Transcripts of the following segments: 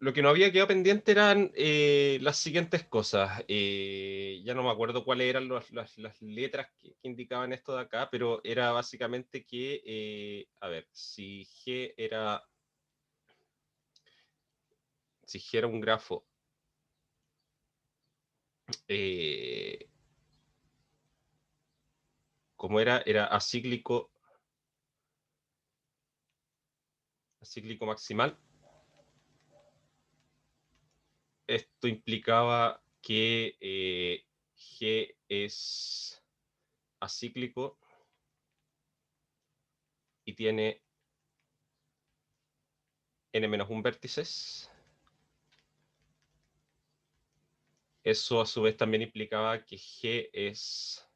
Lo que no había quedado pendiente eran las siguientes cosas. Ya no me acuerdo cuáles eran las letras que indicaban esto de acá, pero era básicamente que, a ver, si G era un grafo como era acíclico maximal, esto implicaba que G es acíclico y tiene n-1 vértices. Eso a su vez también implicaba que G es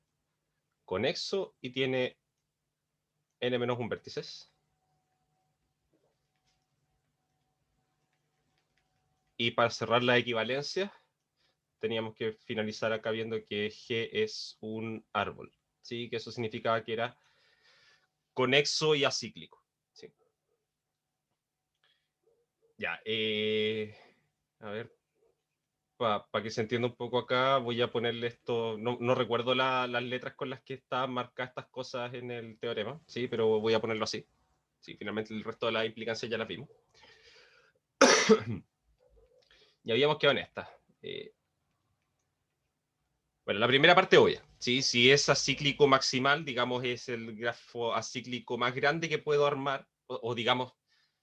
conexo y tiene n-1 vértices. Y para cerrar la equivalencia, teníamos que finalizar acá viendo que G es un árbol, ¿sí? Que eso significaba que era conexo y acíclico, ¿sí? Ya, a ver, para que se entienda un poco acá, voy a ponerle esto, no recuerdo las letras con las que estaban marcadas estas cosas en el teorema, ¿sí? Pero voy a ponerlo así. Sí, finalmente el resto de las implicancias ya las vimos. Y habíamos quedado en esta. Bueno, la primera parte obvia, ¿sí? Si es acíclico maximal, digamos, es el grafo acíclico más grande que puedo armar, o digamos,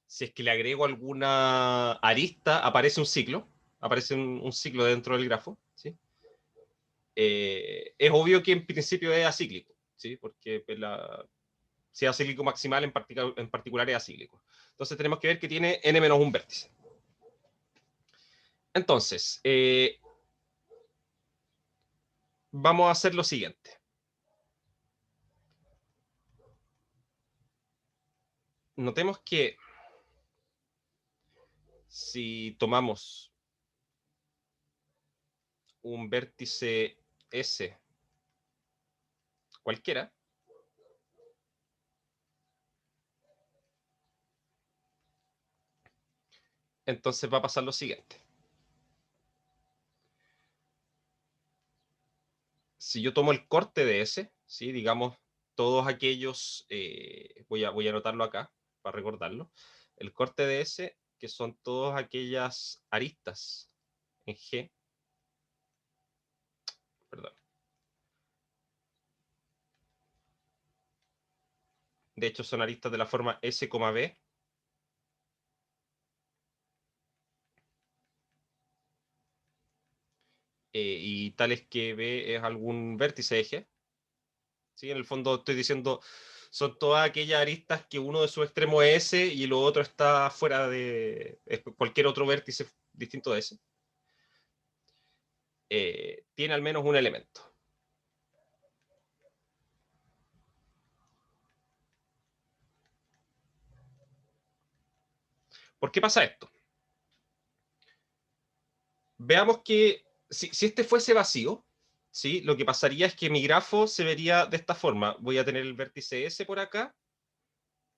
si es que le agrego alguna arista, aparece un ciclo, aparece un ciclo dentro del grafo, ¿sí? Es obvio que en principio es acíclico, ¿sí? Porque si es acíclico maximal, en particular es acíclico. Entonces tenemos que ver que tiene n-1 vértice. Entonces, vamos a hacer lo siguiente. Notemos que si tomamos un vértice S cualquiera, entonces va a pasar lo siguiente. Si yo tomo el corte de S, ¿sí? Digamos, todos aquellos, voy a anotarlo acá para recordarlo, el corte de S, que son todas aquellas aristas en G, perdón. De hecho, son aristas de la forma S, B, y tales que B es algún vértice de G. ¿Sí? En el fondo estoy diciendo, son todas aquellas aristas que uno de sus extremos es S y lo otro está fuera de cualquier otro vértice distinto de S. Tiene al menos un elemento. ¿Por qué pasa esto? Veamos que si este fuese vacío, ¿sí? Lo que pasaría es que mi grafo se vería de esta forma. Voy a tener el vértice S por acá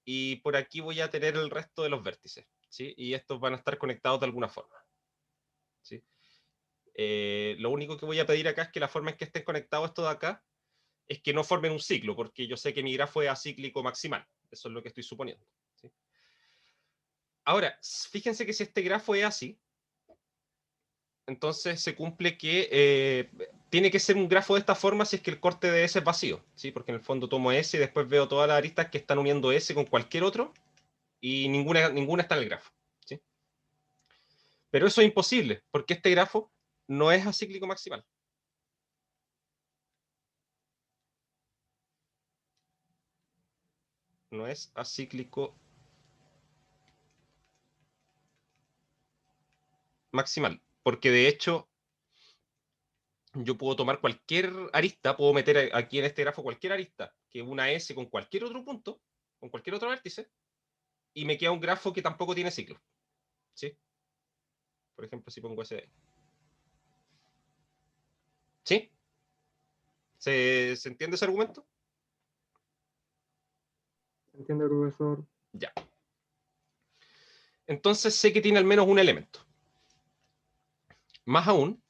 y por aquí voy a tener el resto de los vértices, ¿sí? Y estos van a estar conectados de alguna forma, ¿sí? Lo único que voy a pedir acá es que la forma en que estén conectados estos de acá es que no formen un ciclo, porque yo sé que mi grafo es acíclico maximal. Eso es lo que estoy suponiendo, ¿sí? Ahora, fíjense que si este grafo es así, entonces se cumple que tiene que ser un grafo de esta forma si es que el corte de S es vacío, ¿sí? Porque en el fondo tomo S y después veo todas las aristas que están uniendo S con cualquier otro y ninguna está en el grafo, ¿sí? Pero eso es imposible, porque este grafo no es acíclico maximal. No es acíclico maximal, porque de hecho yo puedo tomar cualquier arista, puedo meter aquí en este grafo cualquier arista, que una S con cualquier otro punto, con cualquier otro vértice, y me queda un grafo que tampoco tiene ciclo, ¿sí? Por ejemplo, si pongo ese. ¿Sí? ¿Se entiende ese argumento? Entiendo, profesor. Ya. Entonces sé que tiene al menos un elemento. Más aún,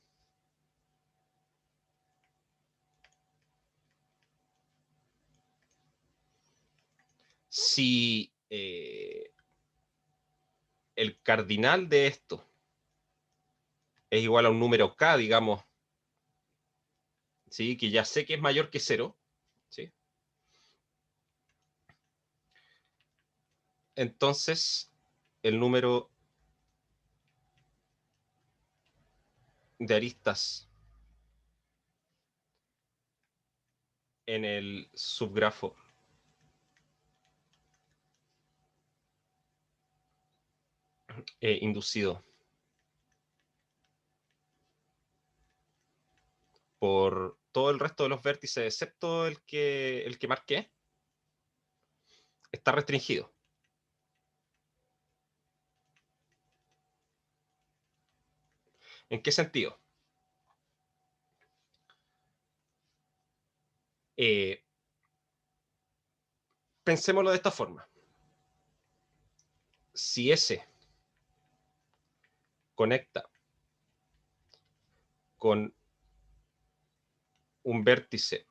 si el cardinal de esto es igual a un número k, digamos, ¿sí? Que ya sé que es mayor que 0, ¿sí? Entonces, el número de aristas en el subgrafo inducido por todo el resto de los vértices, excepto el que marqué, está restringido. ¿En qué sentido? Pensémoslo de esta forma. Si S conecta con un vértice,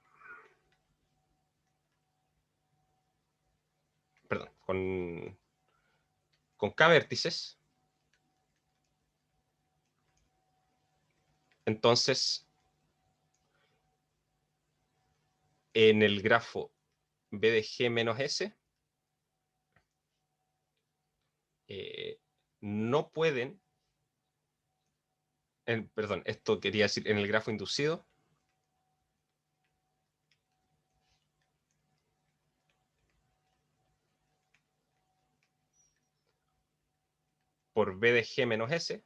perdón, con K vértices, entonces en el grafo B de G menos S, no pueden, perdón, esto quería decir en el grafo inducido, por B de G menos S,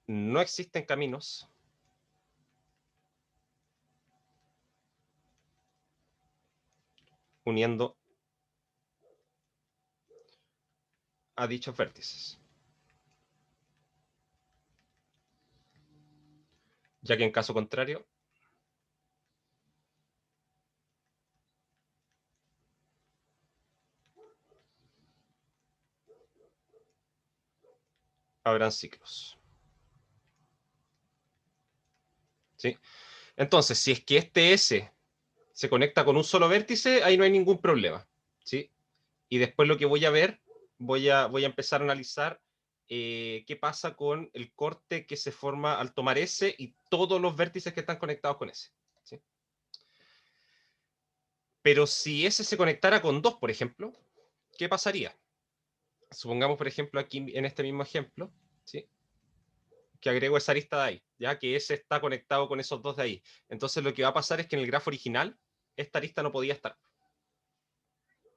no existen caminos uniendo a dichos vértices, ya que en caso contrario, habrán ciclos. ¿Sí? Entonces, si es que este S se conecta con un solo vértice, ahí no hay ningún problema. ¿Sí? Y después lo que voy a ver, voy a empezar a analizar qué pasa con el corte que se forma al tomar S y todos los vértices que están conectados con S. ¿Sí? Pero si S se conectara con 2, por ejemplo, ¿qué pasaría? Supongamos, por ejemplo, aquí en este mismo ejemplo, ¿sí? Que agrego esa arista de ahí, ya que S está conectado con esos dos de ahí. Entonces lo que va a pasar es que en el grafo original esta arista no podía estar.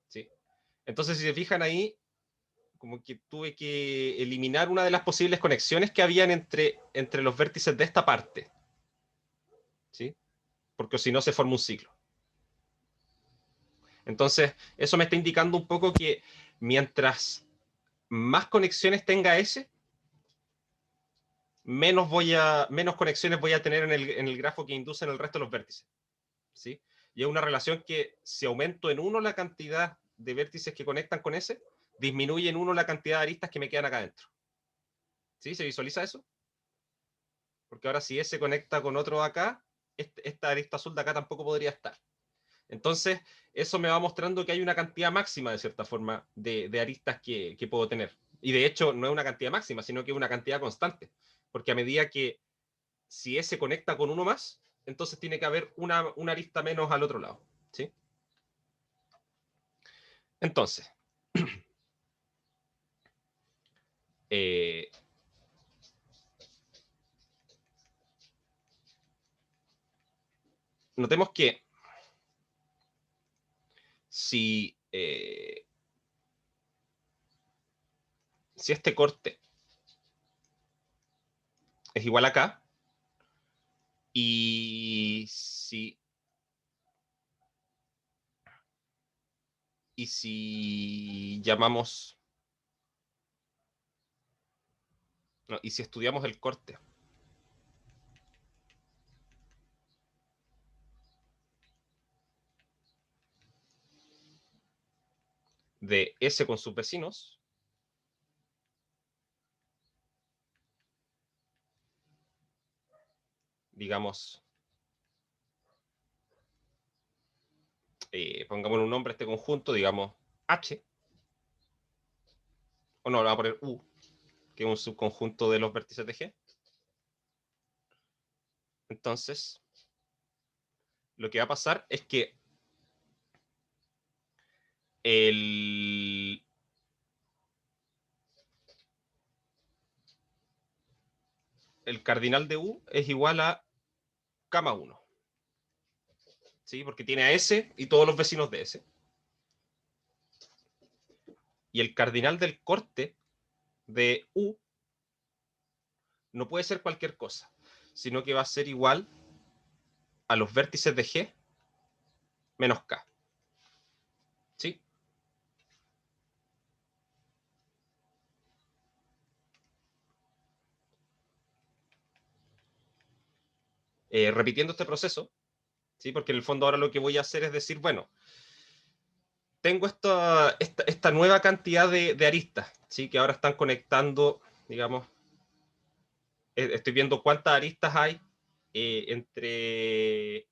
¿Sí? Entonces, si se fijan ahí, como que tuve que eliminar una de las posibles conexiones que habían entre los vértices de esta parte. ¿Sí? Porque si no se forma un ciclo. Entonces, eso me está indicando un poco que mientras más conexiones tenga S, menos conexiones voy a tener en el grafo que induce en el resto de los vértices. ¿Sí? Y es una relación que si aumento en 1 la cantidad de vértices que conectan con S, disminuye en 1 la cantidad de aristas que me quedan acá adentro. ¿Sí? ¿Se visualiza eso? Porque ahora si S conecta con otro acá, esta arista azul de acá tampoco podría estar. Entonces, eso me va mostrando que hay una cantidad máxima, de cierta forma, de aristas que puedo tener. Y de hecho, no es una cantidad máxima, sino que es una cantidad constante. Porque a medida que si S conecta con uno más, entonces tiene que haber una arista menos al otro lado. ¿Sí? Entonces, eh, notemos que si, si este corte es igual a acá, y si llamamos, no, y si estudiamos el corte de S con sus vecinos, digamos, pongámosle un nombre a este conjunto, digamos H, o no, le voy a poner U, que es un subconjunto de los vértices de G. Entonces, lo que va a pasar es que el cardinal de U es igual a cama 1. ¿Sí? Porque tiene a S y todos los vecinos de S. Y el cardinal del corte de U no puede ser cualquier cosa, sino que va a ser igual a los vértices de G menos K. ¿Sí? Repitiendo este proceso, ¿sí? Porque en el fondo ahora lo que voy a hacer es decir, bueno, tengo esta nueva cantidad de aristas, ¿sí? Que ahora están conectando, digamos, estoy viendo cuántas aristas hay entre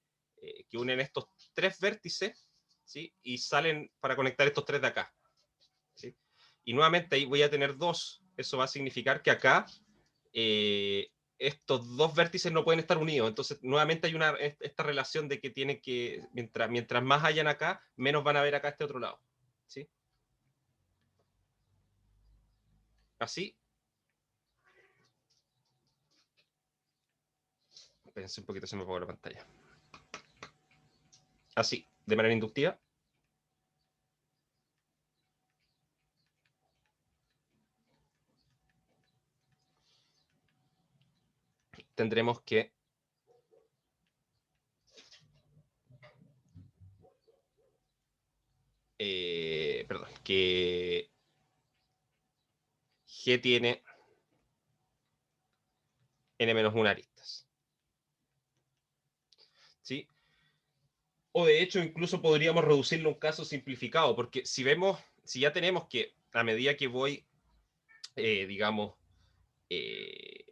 que unen estos tres vértices, ¿sí? Y salen para conectar estos tres de acá, ¿sí? Y nuevamente ahí voy a tener dos. Eso va a significar que acá estos dos vértices no pueden estar unidos. Entonces, nuevamente hay esta relación de que tiene que, mientras más hayan acá, menos van a ver acá este otro lado, ¿sí? Así, pensé un poquito, se me apagó la pantalla. Así, de manera inductiva, tendremos que perdón, que G tiene n-1 aristas, ¿sí? O de hecho, incluso podríamos reducirlo a un caso simplificado, porque si vemos, si ya tenemos que a medida que voy, digamos, eh,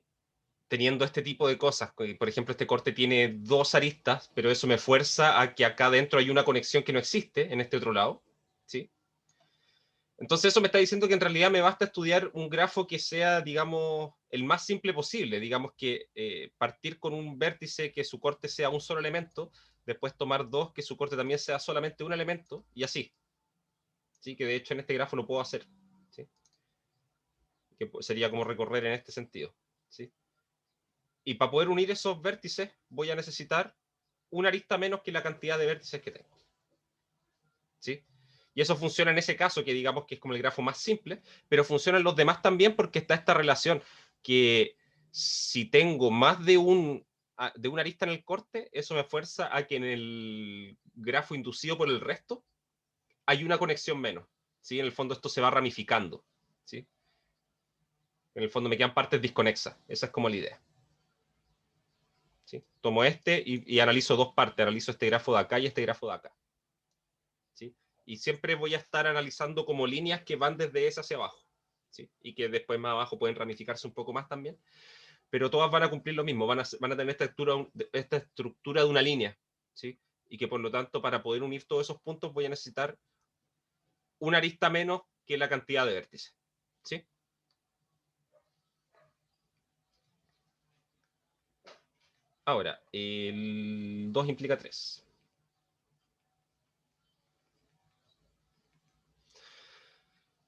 teniendo este tipo de cosas, por ejemplo, este corte tiene dos aristas, pero eso me fuerza a que acá adentro hay una conexión que no existe en este otro lado, ¿sí? Entonces eso me está diciendo que en realidad me basta estudiar un grafo que sea, digamos, el más simple posible. Digamos que partir con un vértice que su corte sea un solo elemento, después tomar dos que su corte también sea solamente un elemento, y así. ¿Sí? Que de hecho en este grafo lo puedo hacer. ¿Sí? Que sería como recorrer en este sentido. ¿Sí? Y para poder unir esos vértices voy a necesitar una arista menos que la cantidad de vértices que tengo. ¿Sí? Y eso funciona en ese caso, que digamos que es como el grafo más simple, pero funciona en los demás también porque está esta relación que si tengo más de una arista en el corte, eso me fuerza a que en el grafo inducido por el resto hay una conexión menos. ¿Sí? En el fondo esto se va ramificando. ¿Sí? En el fondo me quedan partes desconexas. Esa es como la idea. ¿Sí? Tomo este y analizo dos partes. Analizo este grafo de acá y este grafo de acá. ¿Sí? Y siempre voy a estar analizando como líneas que van desde ese hacia abajo, ¿sí? Y que después más abajo pueden ramificarse un poco más también, pero todas van a cumplir lo mismo, van a tener esta estructura de una línea, ¿sí? Y que por lo tanto para poder unir todos esos puntos voy a necesitar una arista menos que la cantidad de vértices, ¿sí? Ahora, el 2 implica 3.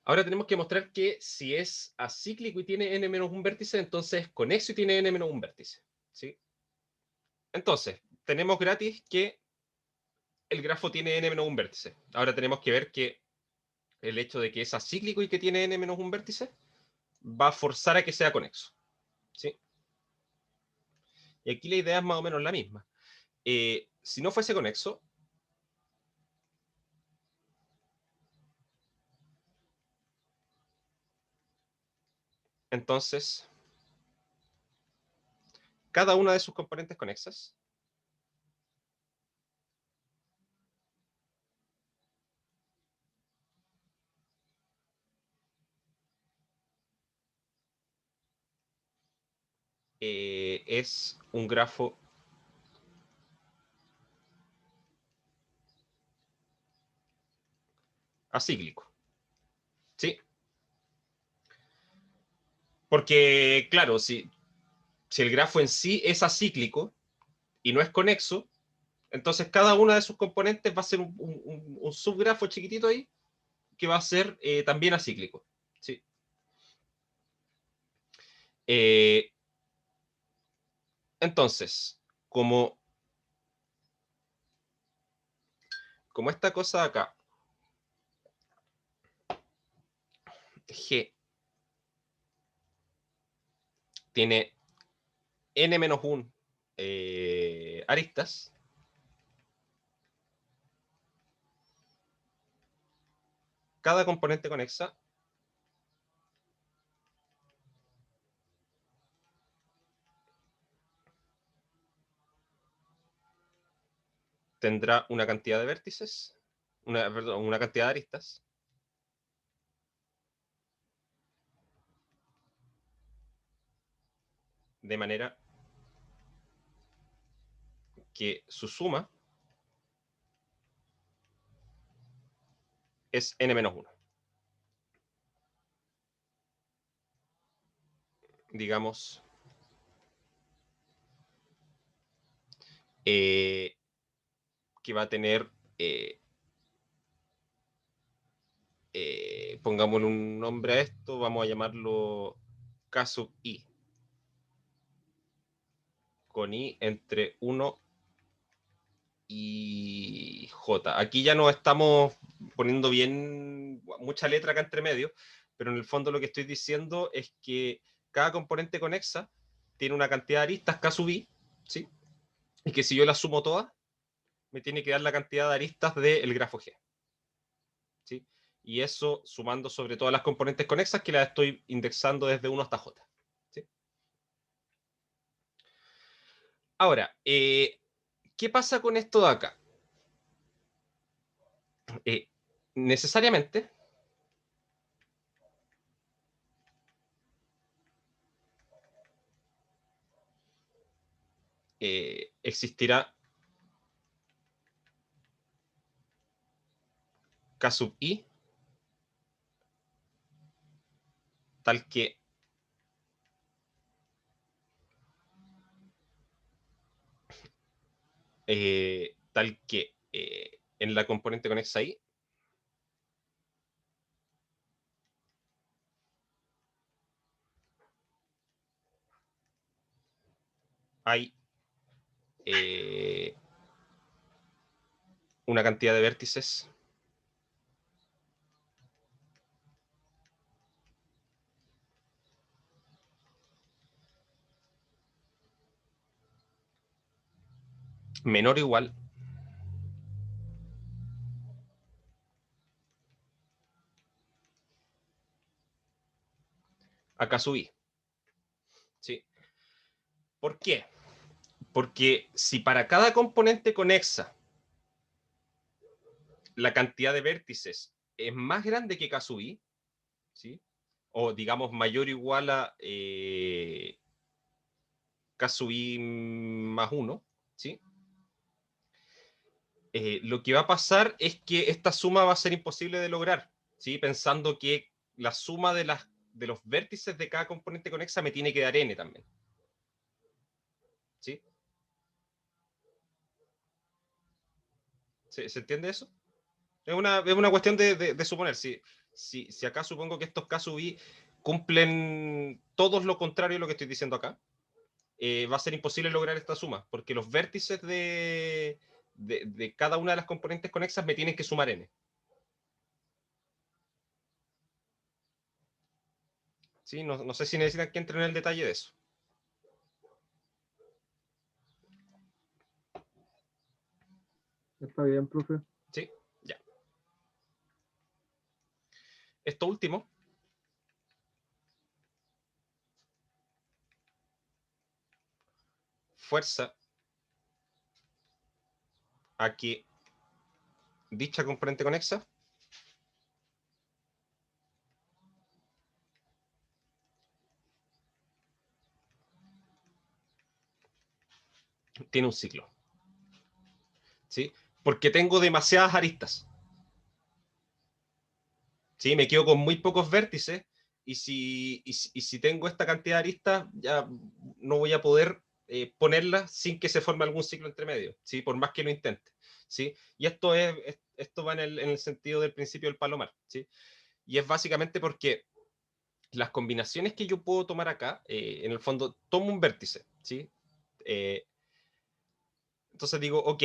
Ahora tenemos que mostrar que si es acíclico y tiene n-1 vértice, entonces es conexo y tiene n-1 vértice, ¿sí? Entonces, tenemos gratis que el grafo tiene n-1 vértice. Ahora tenemos que ver que el hecho de que es acíclico y que tiene n-1 vértice va a forzar a que sea conexo, ¿sí? Y aquí la idea es más o menos la misma. Si no fuese conexo, entonces cada una de sus componentes conexas es un grafo acíclico. ¿Sí? Porque, claro, si el grafo en sí es acíclico y no es conexo, entonces cada una de sus componentes va a ser un subgrafo chiquitito ahí que va a ser también acíclico. ¿Sí? Entonces, como esta cosa de acá, G, tiene n-1 aristas, cada componente conexa tendrá una cantidad de vértices, perdón, una cantidad de aristas, de manera que su suma es n-1. Digamos, que va a tener, pongámosle un nombre a esto, vamos a llamarlo K sub I, con I entre 1 y J. Aquí ya nos estamos poniendo bien mucha letra acá entre medio, pero en el fondo lo que estoy diciendo es que cada componente conexa tiene una cantidad de aristas K sub I, ¿sí? Y que si yo las sumo todas, me tiene que dar la cantidad de aristas del grafo G. ¿Sí? Y eso sumando sobre todas las componentes conexas que las estoy indexando desde 1 hasta J. ¿Sí? Ahora, ¿qué pasa con esto de acá? Necesariamente existirá K sub I tal que en la componente conexa I hay una cantidad de vértices menor o igual a K sub I. ¿Sí? ¿Por qué? Porque si para cada componente conexa la cantidad de vértices es más grande que K sub I, ¿sí? O digamos mayor o igual a K sub I más 1, ¿sí? Lo que va a pasar es que esta suma va a ser imposible de lograr, ¿sí? Pensando que la suma de los vértices de cada componente conexa me tiene que dar n también. ¿Sí? ¿Se entiende eso? Es una cuestión de suponer. Si acá supongo que estos K sub I cumplen todos lo contrario de lo que estoy diciendo acá, va a ser imposible lograr esta suma, porque los vértices de cada una de las componentes conexas me tienen que sumar n. ¿Sí? No sé si necesitan que entre en el detalle de eso. Está bien, profe. ¿Sí? Ya. Esto último fuerza a que dicha componente conexa tiene un ciclo. ¿Sí? Porque tengo demasiadas aristas. ¿sí? Me quedo con muy pocos vértices y si tengo esta cantidad de aristas, ya no voy a poder ponerlas sin que se forme algún ciclo entre medio, ¿sí? Por más que lo intente, ¿sí? Y esto va en el sentido del principio del Palomar, ¿sí? Y es básicamente porque las combinaciones que yo puedo tomar acá, en el fondo, tomo un vértice, ¿sí? Entonces digo, ok,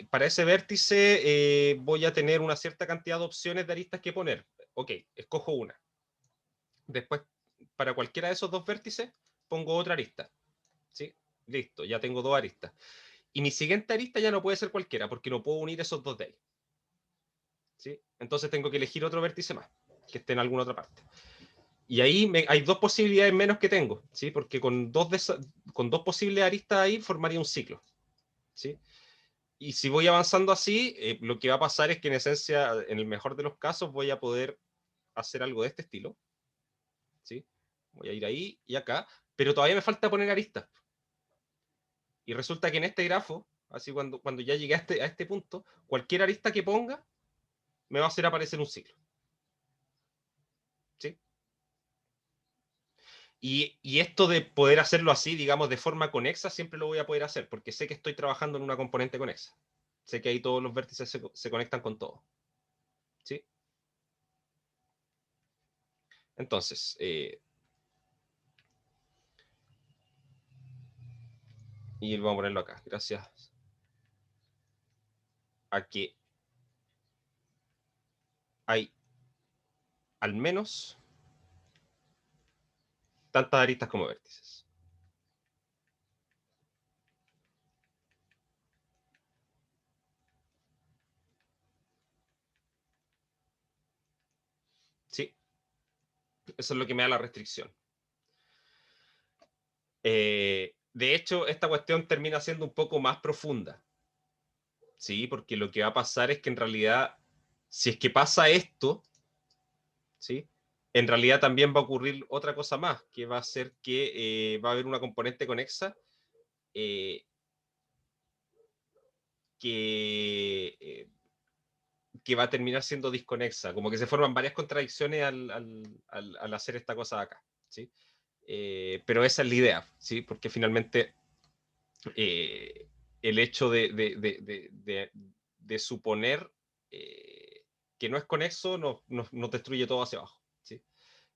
para ese vértice voy a tener una cierta cantidad de opciones de aristas que poner. Ok, escojo una. Después, para cualquiera de esos dos vértices, pongo otra arista. ¿Sí? Listo, ya tengo dos aristas. Y mi siguiente arista ya no puede ser cualquiera, porque no puedo unir esos dos de ahí. ¿Sí? Entonces tengo que elegir otro vértice más, que esté en alguna otra parte. Y ahí hay dos posibilidades menos que tengo, ¿sí? Porque con dos posibles aristas ahí formaría un ciclo. ¿Sí? Y si voy avanzando así, lo que va a pasar es que en esencia, en el mejor de los casos, voy a poder hacer algo de este estilo. ¿Sí? Voy a ir ahí y acá, pero todavía me falta poner aristas. Y resulta que en este grafo, así cuando ya llegué a este punto, cualquier arista que ponga me va a hacer aparecer un ciclo. ¿Sí? Y esto de poder hacerlo así, digamos, de forma conexa, siempre lo voy a poder hacer, porque sé que estoy trabajando en una componente conexa. Sé que ahí todos los vértices se conectan con todo. ¿Sí? Entonces, y vamos a ponerlo acá, gracias a que hay al menos tantas aristas como vértices. ¿Sí? Eso es lo que me da la restricción. De hecho, esta cuestión termina siendo un poco más profunda. ¿Sí? Porque lo que va a pasar es que en realidad, si es que pasa esto, ¿sí? En realidad también va a ocurrir otra cosa más, que va a ser que va a haber una componente conexa eh, que, eh, que va a terminar siendo desconexa, como que se forman varias contradicciones al hacer esta cosa acá, ¿sí? Pero esa es la idea, ¿sí? Porque finalmente el hecho de suponer que no es conexo nos destruye todo hacia abajo, ¿sí?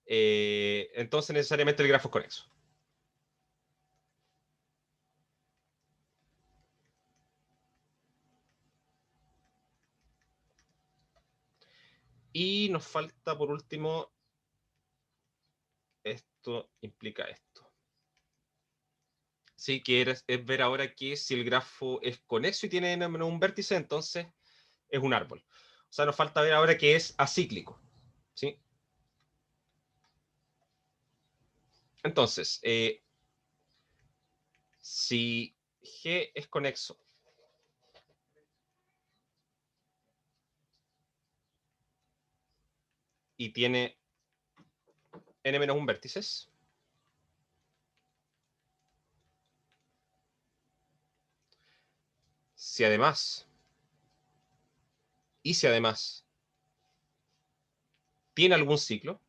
Entonces necesariamente el grafo es conexo. Y nos falta por último, esto implica esto. Sí, que es ver ahora que si el grafo es conexo y tiene un vértice, entonces es un árbol. O sea, nos falta ver ahora que es acíclico. ¿Sí? Entonces, si G es conexo y tiene n-1 vértices, si además tiene algún ciclo,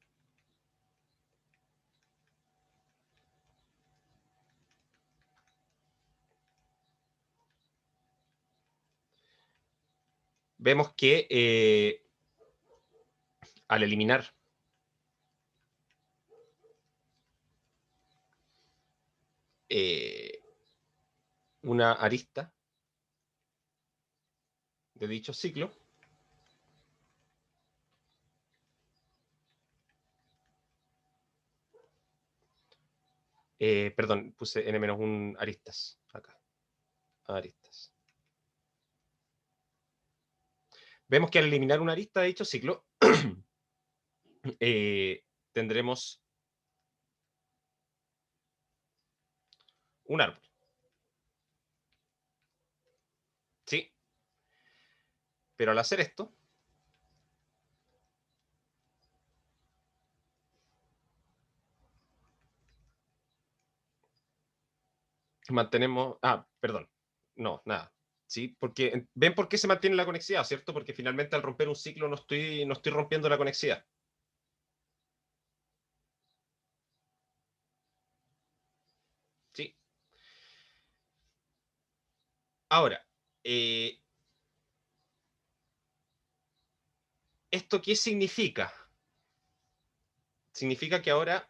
vemos que al eliminar una arista de dicho ciclo, perdón, puse n-1 aristas acá, aristas. Vemos que al eliminar una arista de dicho ciclo, tendremos un árbol. ¿Sí? Pero al hacer esto, mantenemos... Ah, perdón. No, nada. ¿Sí? Porque ven por qué se mantiene la conexidad, ¿cierto? Porque finalmente al romper un ciclo no estoy rompiendo la conexidad. Ahora, ¿esto qué significa? Significa que ahora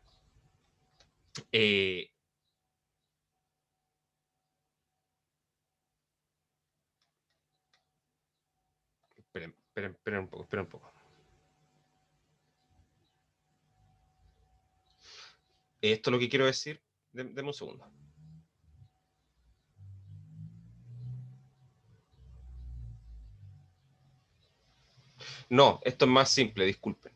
esperen un poco, esperen un poco. Esto es lo que quiero decir. Deme un segundo. No, esto es más simple, disculpen.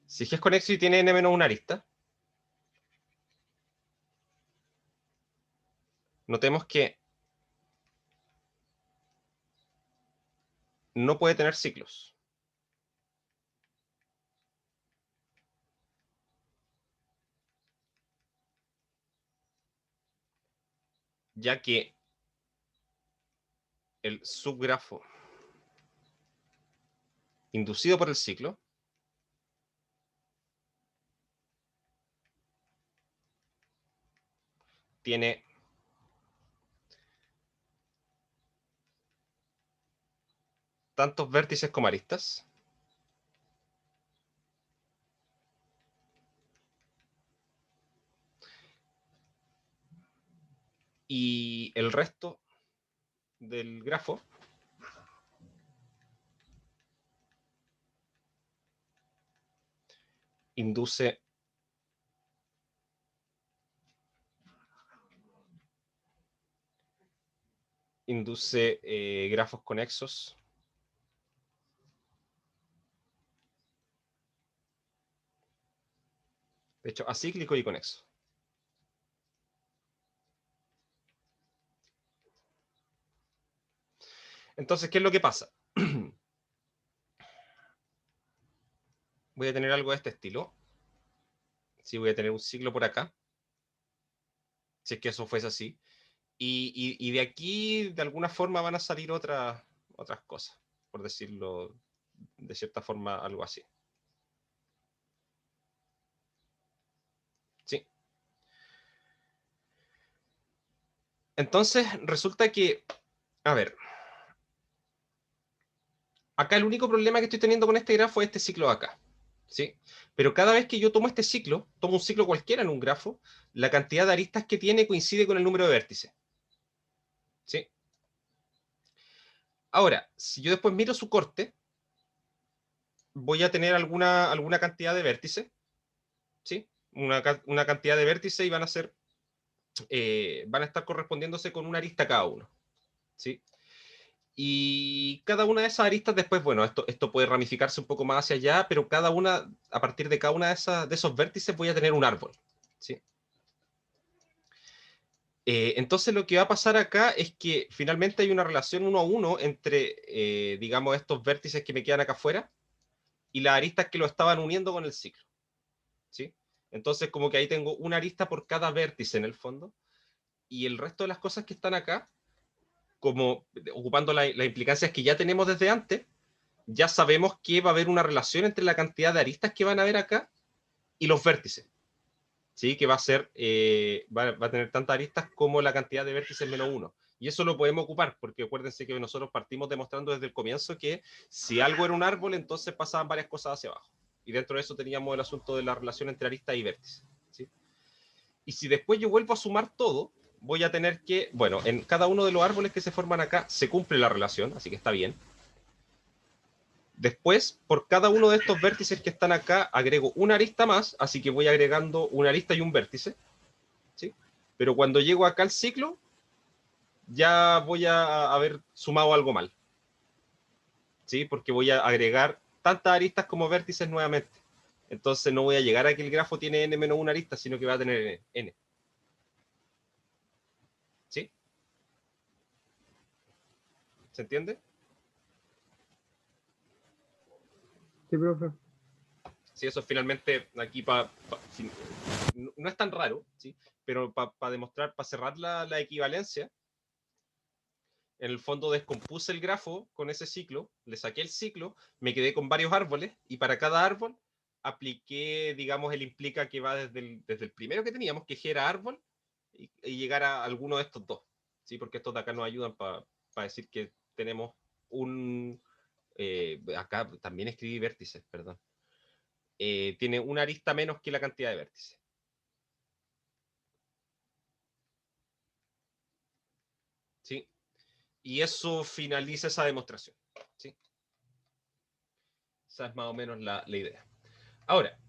Si G es conexo y tiene n-1 arista, notemos que no puede tener ciclos. Ya que el subgrafo inducido por el ciclo tiene tantos vértices como aristas. Y el resto del grafo induce grafos conexos de hecho acíclico y conexo. Entonces, ¿qué es lo que pasa? Voy a tener algo de este estilo. Sí, voy a tener un ciclo por acá. Si es que eso fuese así. Y de aquí, de alguna forma, van a salir otras cosas, por decirlo de cierta forma, algo así. ¿Sí? Entonces, resulta que, a ver, acá el único problema que estoy teniendo con este grafo es este ciclo de acá. ¿Sí? Pero cada vez que yo tomo este ciclo, tomo un ciclo cualquiera en un grafo, la cantidad de aristas que tiene coincide con el número de vértices. ¿Sí? Ahora, si yo después miro su corte, voy a tener alguna cantidad de vértices, ¿sí? Una cantidad de vértices y van a estar correspondiéndose con una arista cada uno, ¿sí? Y cada una de esas aristas después, bueno, esto puede ramificarse un poco más hacia allá, pero a partir de cada una de esos vértices voy a tener un árbol, ¿sí? Entonces lo que va a pasar acá es que finalmente hay una relación 1 a 1 entre, digamos, estos vértices que me quedan acá afuera y las aristas que lo estaban uniendo con el ciclo, ¿sí? Entonces como que ahí tengo una arista por cada vértice en el fondo y el resto de las cosas que están acá, como ocupando las implicancias que ya tenemos desde antes, ya sabemos que va a haber una relación entre la cantidad de aristas que van a haber acá y los vértices, ¿sí? Que va a tener tantas aristas como la cantidad de vértices menos uno. Y eso lo podemos ocupar, porque acuérdense que nosotros partimos demostrando desde el comienzo que si algo era un árbol, entonces pasaban varias cosas hacia abajo. Y dentro de eso teníamos el asunto de la relación entre aristas y vértices, ¿sí? Y si después yo vuelvo a sumar todo, voy a tener que, bueno, en cada uno de los árboles que se forman acá se cumple la relación, así que está bien. Después, por cada uno de estos vértices que están acá, agrego una arista más, así que voy agregando una arista y un vértice, ¿sí? Pero cuando llego acá al ciclo, ya voy a haber sumado algo mal, ¿sí? Porque voy a agregar tantas aristas como vértices nuevamente. Entonces no voy a llegar a que el grafo tiene n-1 aristas, sino que va a tener n. ¿Sí? ¿Se entiende? Sí, profe. Sí, eso finalmente aquí no es tan raro, ¿sí? Pero para demostrar, para cerrar la equivalencia, en el fondo descompuse el grafo con ese ciclo, le saqué el ciclo, me quedé con varios árboles y para cada árbol apliqué, digamos, el implica que va desde el primero que teníamos, que G era árbol, y llegar a alguno de estos dos, ¿sí? Porque estos de acá nos ayudan para decir que tenemos un... acá también escribí vértices, perdón. Tiene una arista menos que la cantidad de vértices. ¿Sí? Y eso finaliza esa demostración. ¿Sí? Esa es más o menos la idea. Ahora,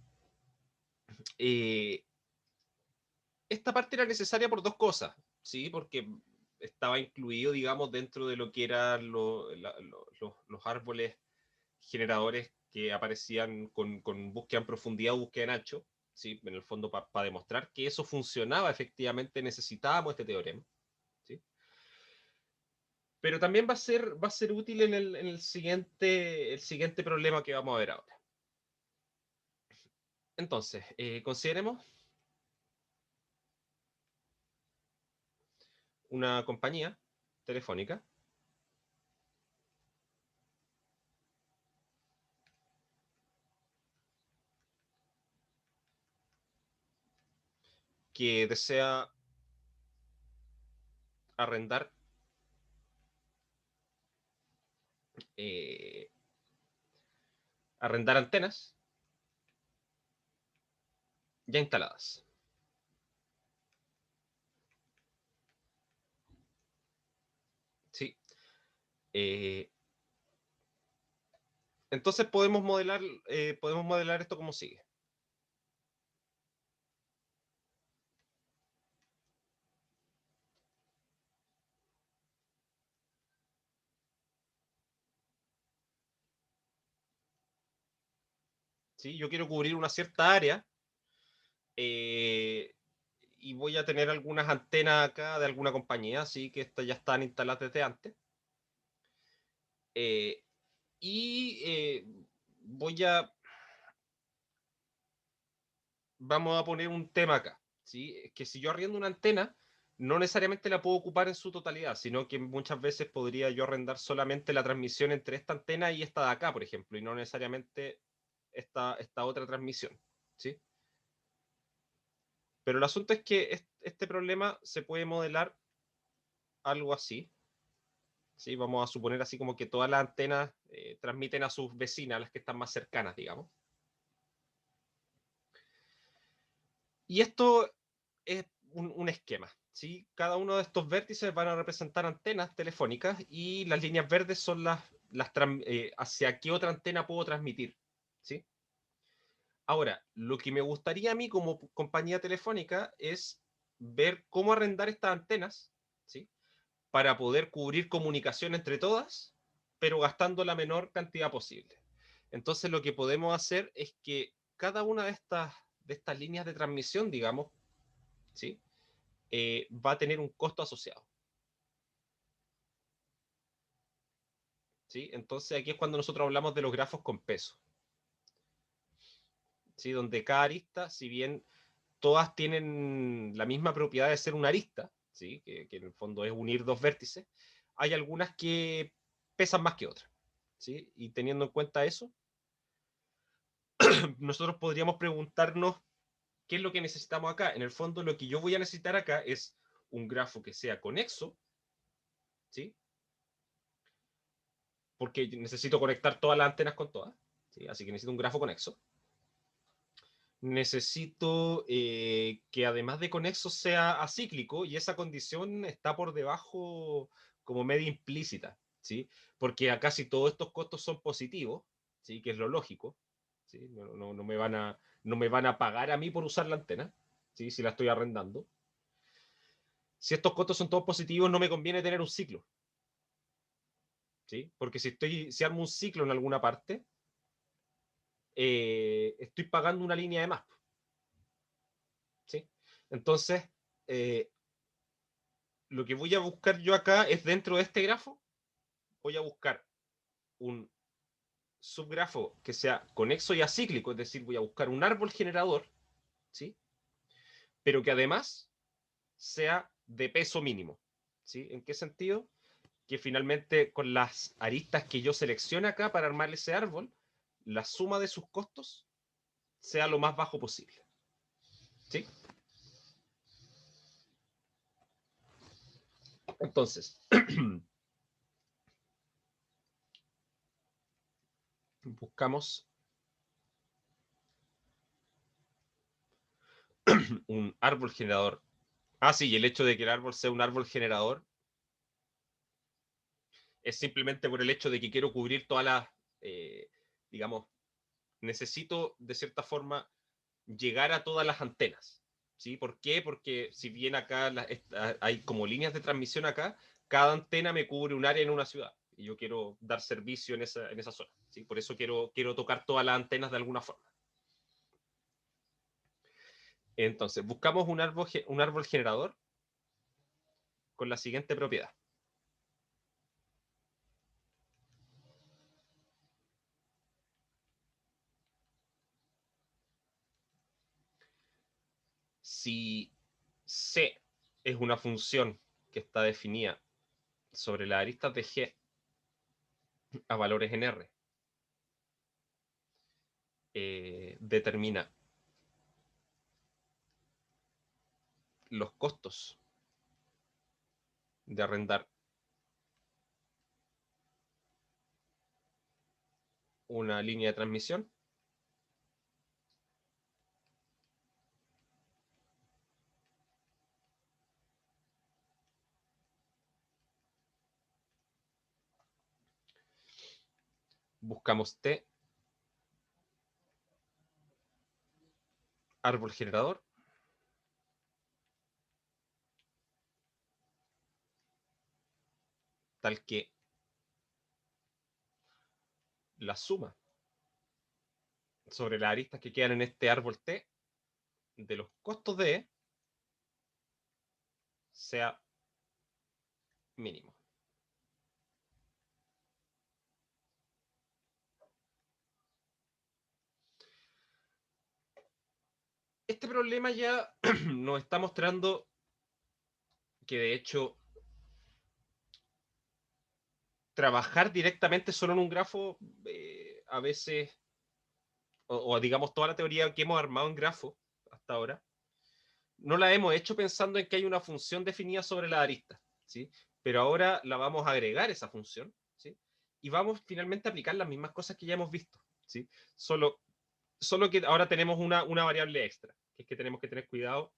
esta parte era necesaria por dos cosas, ¿sí? Porque estaba incluido, digamos, dentro de lo que eran los árboles generadores que aparecían con búsqueda en profundidad o búsqueda en ancho, ¿sí? En el fondo, para demostrar que eso funcionaba efectivamente, necesitábamos este teorema, ¿sí? Pero también va a ser útil en el siguiente problema que vamos a ver ahora. Entonces, consideremos una compañía telefónica que desea arrendar eh, antenas ya instaladas. ¿Sí? Eh, entonces podemos modelar esto como sigue. ¿Sí? Yo quiero cubrir una cierta área y voy a tener algunas antenas acá de alguna compañía, ¿sí? Que estas ya están instaladas desde antes. Eh, y vamos a poner un tema acá, ¿sí? Es que si yo arriendo una antena, no necesariamente la puedo ocupar en su totalidad, sino que muchas veces podría yo arrendar solamente la transmisión entre esta antena y esta de acá, por ejemplo, y no necesariamente esta otra transmisión, ¿sí? Pero el asunto es que este problema se puede modelar algo así, ¿sí? Vamos a suponer así como que todas las antenas transmiten a sus vecinas, las que están más cercanas, digamos. Y esto es un esquema, ¿sí? Cada uno de estos vértices van a representar antenas telefónicas y las líneas verdes son hacia qué otra antena puedo transmitir, ¿sí? Ahora, lo que me gustaría a mí como compañía telefónica es ver cómo arrendar estas antenas, ¿sí? Para poder cubrir comunicación entre todas, pero gastando la menor cantidad posible. Entonces, lo que podemos hacer es que cada una de estas líneas de transmisión, digamos, ¿sí? Va a tener un costo asociado, ¿sí? Entonces, aquí es cuando nosotros hablamos de los grafos con peso, ¿sí? Donde cada arista, si bien todas tienen la misma propiedad de ser una arista, ¿sí? Que en el fondo es unir dos vértices, hay algunas que pesan más que otras, ¿sí? Y teniendo en cuenta eso, nosotros podríamos preguntarnos qué es lo que necesitamos acá. En el fondo, lo que yo voy a necesitar acá es un grafo que sea conexo, ¿sí? Porque necesito conectar todas las antenas con todas, ¿sí? Así que necesito un grafo conexo. Necesito que además de conexo sea acíclico, y esa condición está por debajo como media implícita, ¿sí? Porque acá si todos estos costos son positivos, ¿sí? Que es lo lógico, ¿sí? No me van a pagar a mí por usar la antena, ¿sí? Si la estoy arrendando. Si estos costos son todos positivos, no me conviene tener un ciclo, ¿sí? Porque si armo un ciclo en alguna parte, estoy pagando una línea de más, ¿sí? Entonces, eh, lo que voy a buscar yo acá es dentro de este grafo, voy a buscar un subgrafo que sea conexo y acíclico, es decir, voy a buscar un árbol generador, ¿sí? Pero que además sea de peso mínimo, ¿sí? ¿En qué sentido? Que finalmente con las aristas que yo seleccione acá para armar ese árbol, la suma de sus costos sea lo más bajo posible. ¿Sí? Entonces, buscamos un árbol generador. Ah, sí, y el hecho de que el árbol sea un árbol generador es simplemente por el hecho de que quiero cubrir todas las, digamos, necesito de cierta forma llegar a todas las antenas. ¿Sí? ¿Por qué? Porque si bien acá hay como líneas de transmisión acá, cada antena me cubre un área en una ciudad y yo quiero dar servicio en esa zona. ¿Sí? Por eso quiero tocar todas las antenas de alguna forma. Entonces, buscamos un árbol generador con la siguiente propiedad. Si C es una función que está definida sobre las aristas de G a valores en R, determina los costos de arrendar una línea de transmisión, buscamos T, árbol generador, tal que la suma sobre las aristas que quedan en este árbol T de los costos de E sea mínimo. Este problema ya nos está mostrando que de hecho trabajar directamente solo en un grafo a veces, o digamos toda la teoría que hemos armado en grafo hasta ahora, no la hemos hecho pensando en que hay una función definida sobre la arista, ¿sí? Pero ahora la vamos a agregar esa función, ¿sí? Y vamos finalmente a aplicar las mismas cosas que ya hemos visto, ¿sí? Solo que ahora tenemos una variable extra, que es que tenemos que tener cuidado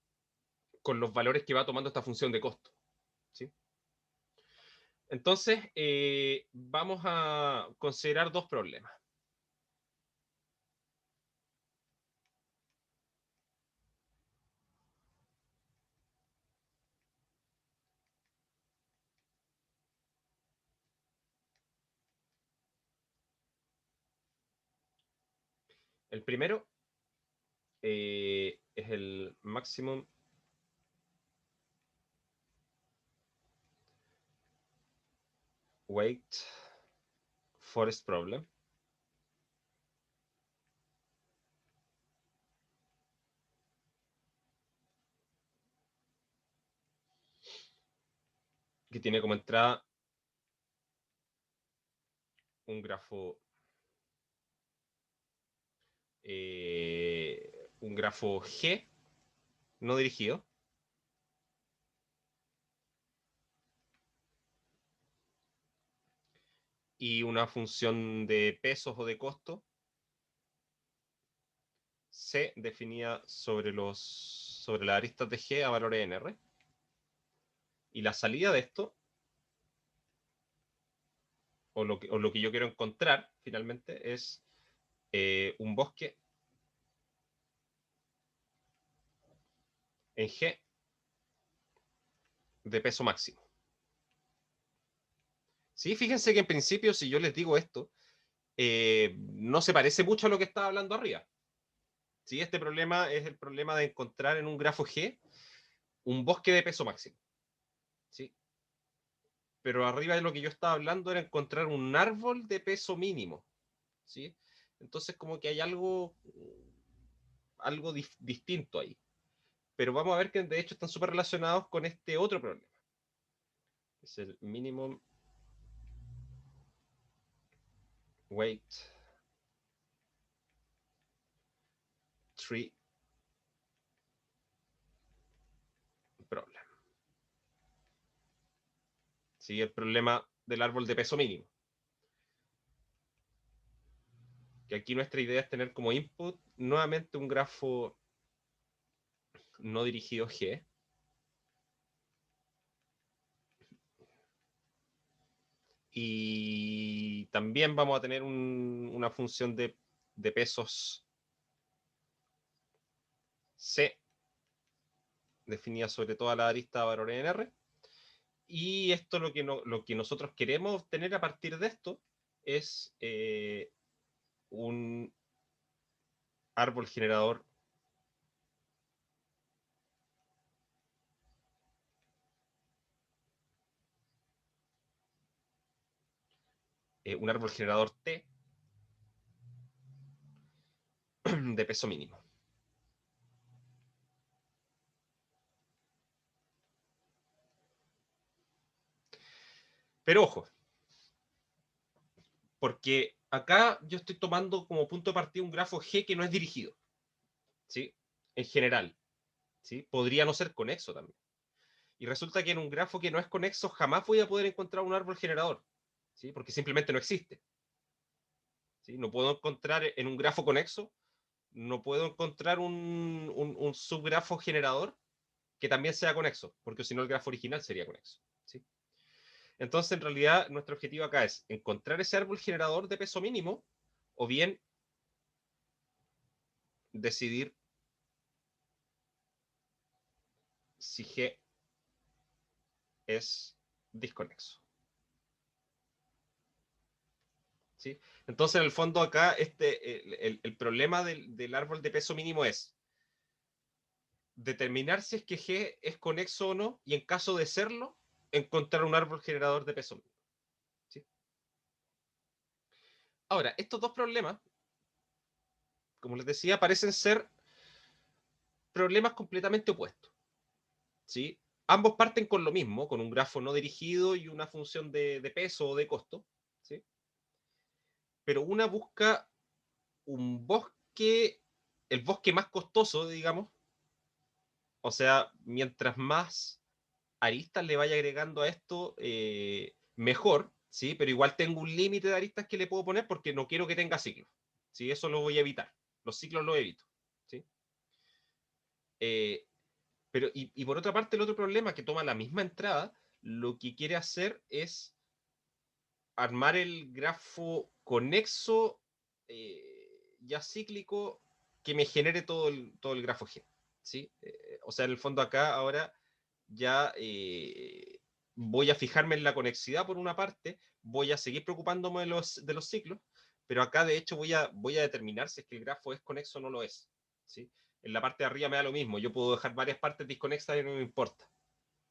con los valores que va tomando esta función de costo, ¿sí? Entonces, vamos a considerar dos problemas. El primero es el maximum weight forest problem. Que tiene como entrada un grafo G no dirigido y una función de pesos o de costo C definida sobre las aristas de G a valores en R. Y la salida de esto, o lo que yo quiero encontrar finalmente, es un bosque en G de peso máximo. Sí, fíjense que en principio, si yo les digo esto, no se parece mucho a lo que estaba hablando arriba. ¿Sí? Este problema es el problema de encontrar en un grafo G un bosque de peso máximo. ¿Sí? Pero arriba de lo que yo estaba hablando era encontrar un árbol de peso mínimo. ¿Sí? Entonces como que hay algo distinto ahí. Pero vamos a ver que de hecho están súper relacionados con este otro problema. Es el minimum weight tree problem. ¿Sí? El problema del árbol de peso mínimo. Que aquí nuestra idea es tener como input nuevamente un grafo no dirigido G. Y también vamos a tener una función de pesos C, definida sobre toda la arista valor en R. Y esto lo que nosotros queremos obtener a partir de esto es un árbol generador T de peso mínimo. Pero ojo, porque acá yo estoy tomando como punto de partida un grafo G que no es dirigido, ¿sí? En general, ¿sí? Podría no ser conexo también. Y resulta que en un grafo que no es conexo jamás voy a poder encontrar un árbol generador, ¿sí? Porque simplemente no existe. ¿Sí? No puedo encontrar en un grafo conexo, no puedo encontrar un subgrafo generador que también sea conexo, porque si no el grafo original sería conexo, ¿sí? Entonces, en realidad, nuestro objetivo acá es encontrar ese árbol generador de peso mínimo, o bien decidir si G es disconexo, ¿sí? Entonces, en el fondo acá, el problema del árbol de peso mínimo es determinar si es que G es conexo o no, y en caso de serlo, encontrar un árbol generador de peso mínimo, ¿sí? Ahora, estos dos problemas, como les decía, parecen ser problemas completamente opuestos, ¿sí? Ambos parten con lo mismo, con un grafo no dirigido y una función de peso o de costo, ¿sí? Pero una busca un bosque, el bosque más costoso, digamos, o sea, mientras más aristas le vaya agregando a esto, mejor, ¿sí? Pero igual tengo un límite de aristas que le puedo poner porque no quiero que tenga ciclos, ¿sí? Eso lo voy a evitar, los ciclos los evito, ¿sí? Eh, y por otra parte, el otro problema que toma la misma entrada, lo que quiere hacer es armar el grafo conexo, ya cíclico, que me genere todo el grafo G, ¿sí? O sea, en el fondo acá ahora ya voy a fijarme en la conexidad por una parte, voy a seguir preocupándome de los ciclos, pero acá de hecho voy a determinar si es que el grafo es conexo o no lo es, ¿sí? En la parte de arriba me da lo mismo, yo puedo dejar varias partes desconexas y no me importa,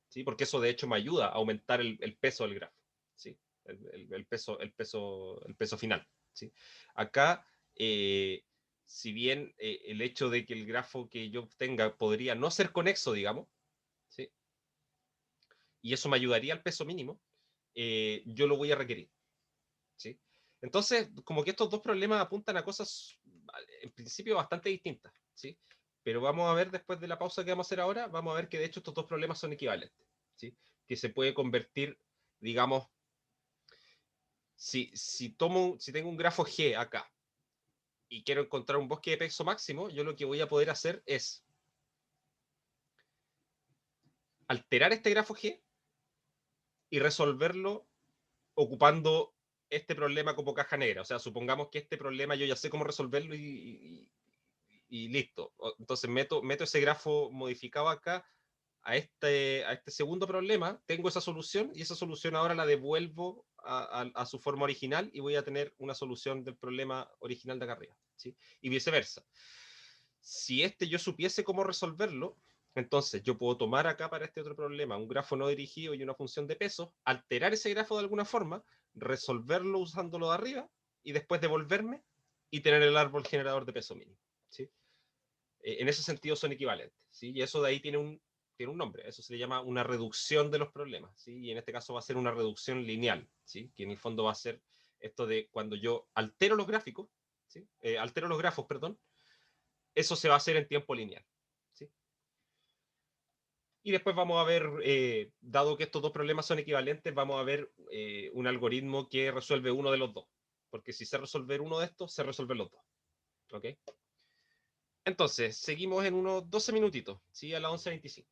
¿sí? Porque eso de hecho me ayuda a aumentar el peso del grafo, ¿sí? El peso final, ¿sí? Acá, si bien el hecho de que el grafo que yo obtenga podría no ser conexo, digamos, ¿sí? Y eso me ayudaría al peso mínimo, yo lo voy a requerir, ¿sí? Entonces, como que estos dos problemas apuntan a cosas, en principio, bastante distintas, ¿sí? Pero vamos a ver después de la pausa que vamos a hacer ahora, vamos a ver que de hecho estos dos problemas son equivalentes, ¿sí? Que se puede convertir, digamos, si tengo un grafo G acá y quiero encontrar un bosque de peso máximo, yo lo que voy a poder hacer es alterar este grafo G y resolverlo ocupando este problema como caja negra. O sea, supongamos que este problema yo ya sé cómo resolverlo y listo. Entonces meto ese grafo modificado acá a este segundo problema, tengo esa solución y esa solución ahora la devuelvo a su forma original y voy a tener una solución del problema original de acá arriba, ¿sí? Y viceversa. Si yo supiese cómo resolverlo, entonces yo puedo tomar acá para este otro problema un grafo no dirigido y una función de peso, alterar ese grafo de alguna forma, resolverlo usándolo de arriba y después devolverme y tener el árbol generador de peso mínimo, ¿sí? En ese sentido son equivalentes, ¿sí? Y eso de ahí tiene un nombre, eso se le llama una reducción de los problemas, ¿sí? Y en este caso va a ser una reducción lineal, ¿sí? Que en el fondo va a ser esto de cuando yo altero los gráficos, ¿sí? Altero los grafos, perdón, eso se va a hacer en tiempo lineal. ¿Sí? Y después vamos a ver, dado que estos dos problemas son equivalentes, vamos a ver un algoritmo que resuelve uno de los dos. Porque si sé resolver uno de estos, se resuelven los dos. ¿Ok? Entonces, seguimos en unos 12 minutitos, ¿sí? A las 11:25.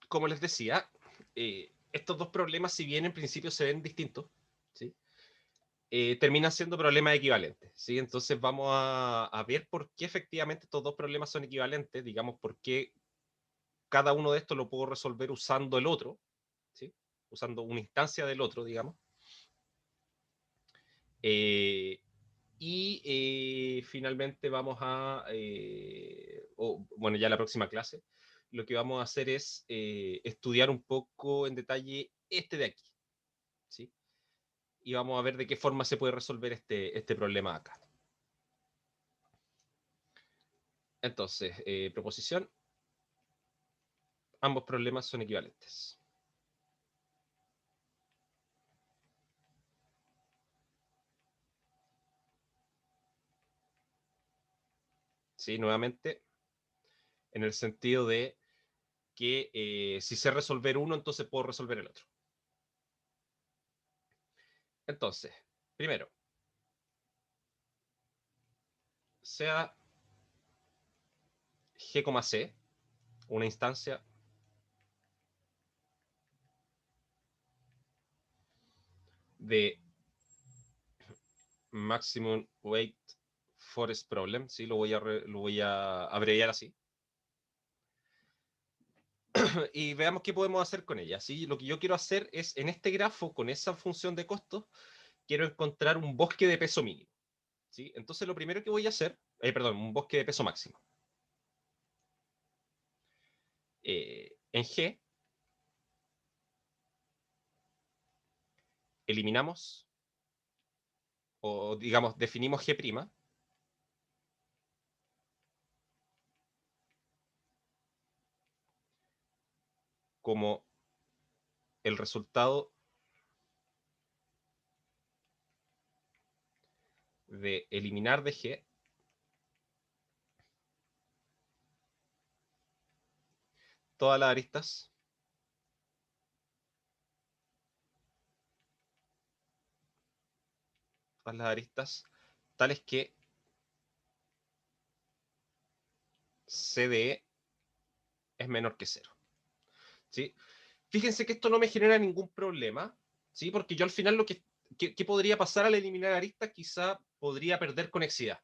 Como les decía, estos dos problemas, si bien en principio se ven distintos, ¿sí? Terminan siendo problemas equivalentes, ¿sí? Entonces vamos a ver por qué efectivamente estos dos problemas son equivalentes, digamos, por qué cada uno de estos lo puedo resolver usando el otro, ¿sí? Usando una instancia del otro, digamos. Finalmente vamos bueno, ya la próxima clase, lo que vamos a hacer es estudiar un poco en detalle este de aquí, ¿sí? Y vamos a ver de qué forma se puede resolver este problema acá. Entonces, proposición, ambos problemas son equivalentes. ¿Sí? Nuevamente, en el sentido de que si sé resolver uno, entonces puedo resolver el otro. Entonces, primero, sea G,C una instancia de maximum weight forest problem, ¿sí? Lo voy a abreviar así. Y veamos qué podemos hacer con ella, ¿sí? Lo que yo quiero hacer es, en este grafo, con esa función de costos, quiero encontrar un bosque de peso mínimo, ¿sí? Entonces lo primero que voy a hacer, perdón, un bosque de peso máximo. En G, eliminamos, o digamos, definimos G' como el resultado de eliminar de G todas las aristas tales que CDE es menor que 0. ¿Sí? Fíjense que esto no me genera ningún problema, ¿sí? Porque yo al final ¿qué podría pasar al eliminar aristas? Quizá podría perder conexidad,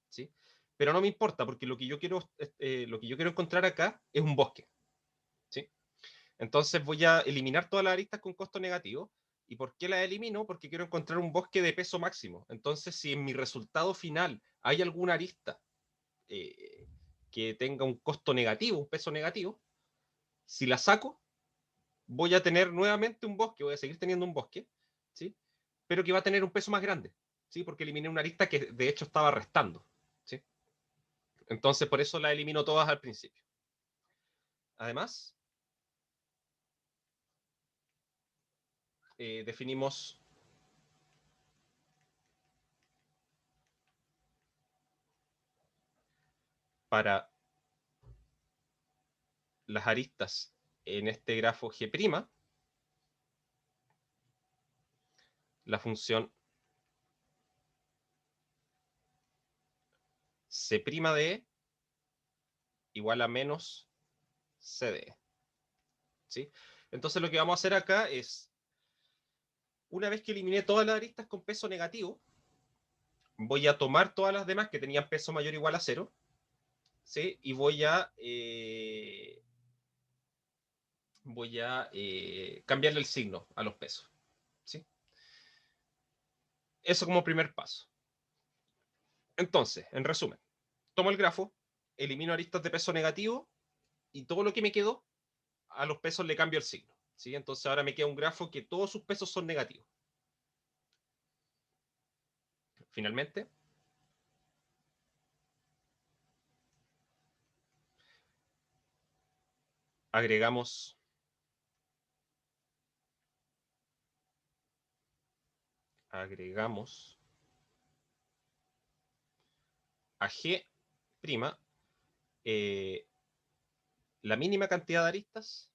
¿sí? Pero no me importa, porque lo que yo quiero encontrar acá es un bosque, ¿sí? Entonces voy a eliminar todas las aristas con costo negativo. ¿Y por qué las elimino? Porque quiero encontrar un bosque de peso máximo. Entonces, si en mi resultado final hay alguna arista que tenga un costo negativo, un peso negativo, si la saco, voy a tener nuevamente un bosque, voy a seguir teniendo un bosque, ¿sí? Pero que va a tener un peso más grande, ¿sí? Porque eliminé una arista que de hecho estaba restando, ¿sí? Entonces, por eso la elimino todas al principio. Además, definimos para las aristas en este grafo G', la función C' de E igual a menos C de E, ¿sí? Entonces lo que vamos a hacer acá es, una vez que eliminé todas las aristas con peso negativo, voy a tomar todas las demás que tenían peso mayor o igual a 0, ¿sí? Y voy a cambiarle el signo a los pesos, ¿sí? Eso como primer paso. Entonces, en resumen, tomo el grafo, elimino aristas de peso negativo y todo lo que me quedó, a los pesos le cambio el signo, ¿sí? Entonces ahora me queda un grafo que todos sus pesos son negativos. Finalmente, agregamos a G', la mínima cantidad de aristas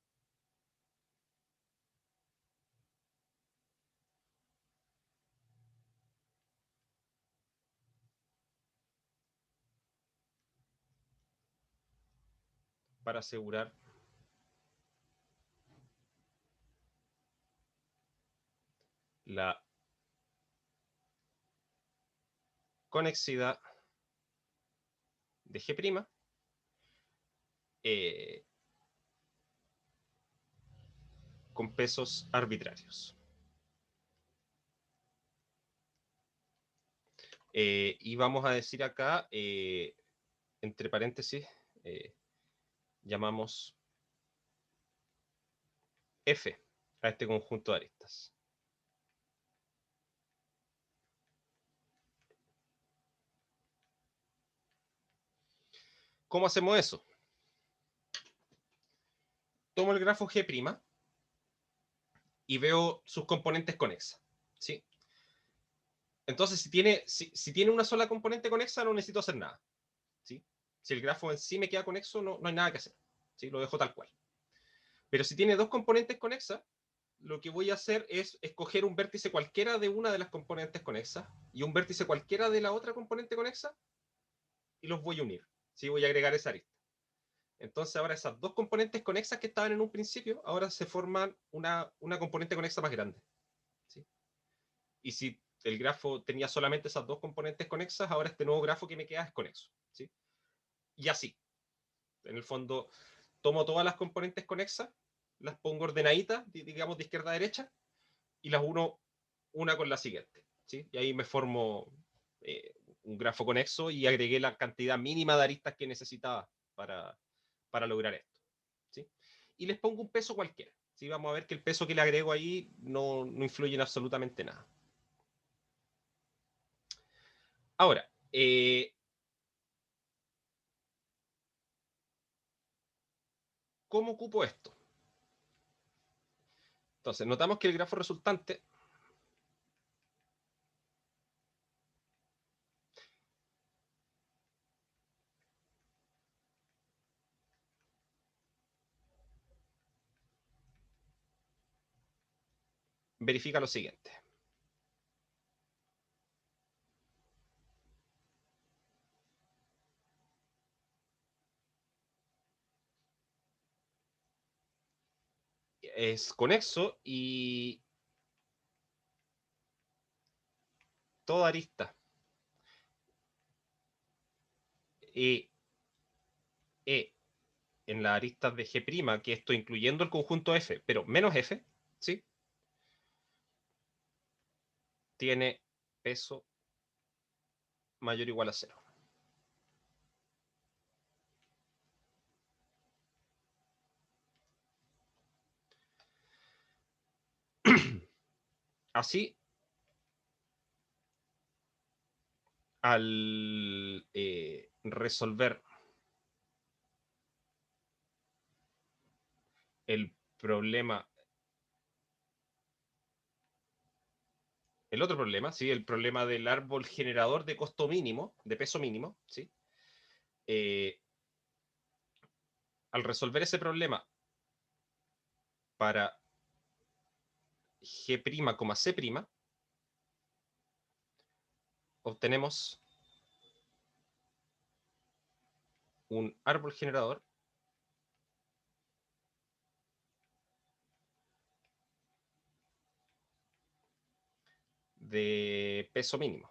para asegurar la conexidad de G', con pesos arbitrarios. Y vamos a decir acá, entre paréntesis, llamamos F a este conjunto de aristas. ¿Cómo hacemos eso? Tomo el grafo G' y veo sus componentes conexas, ¿sí? Entonces, si tiene una sola componente conexa, no necesito hacer nada, ¿sí? Si el grafo en sí me queda conexo, no hay nada que hacer, ¿sí? Lo dejo tal cual. Pero si tiene dos componentes conexas, lo que voy a hacer es escoger un vértice cualquiera de una de las componentes conexas y un vértice cualquiera de la otra componente conexa y los voy a unir, ¿sí? Voy a agregar esa arista. Entonces ahora esas dos componentes conexas que estaban en un principio, ahora se forman una componente conexa más grande, ¿sí? Y si el grafo tenía solamente esas dos componentes conexas, ahora este nuevo grafo que me queda es conexo, ¿sí? Y así, en el fondo, tomo todas las componentes conexas, las pongo ordenaditas, digamos de izquierda a derecha, y las uno una con la siguiente, ¿sí? Y ahí me formo un grafo conexo y agregué la cantidad mínima de aristas que necesitaba para lograr esto, ¿sí? Y les pongo un peso cualquiera, ¿sí? Vamos a ver que el peso que le agrego ahí no influye en absolutamente nada. Ahora, ¿cómo ocupo esto? Entonces, notamos que el grafo resultante verifica lo siguiente. Es conexo y toda arista E en las aristas de G', que esto incluyendo el conjunto F, pero menos F, ¿sí? Tiene peso mayor o igual a 0. Así, al resolver el problema, el otro problema, ¿sí? El problema del árbol generador de costo mínimo, de peso mínimo, ¿sí? Al resolver ese problema para G', C', obtenemos un árbol generador de peso mínimo.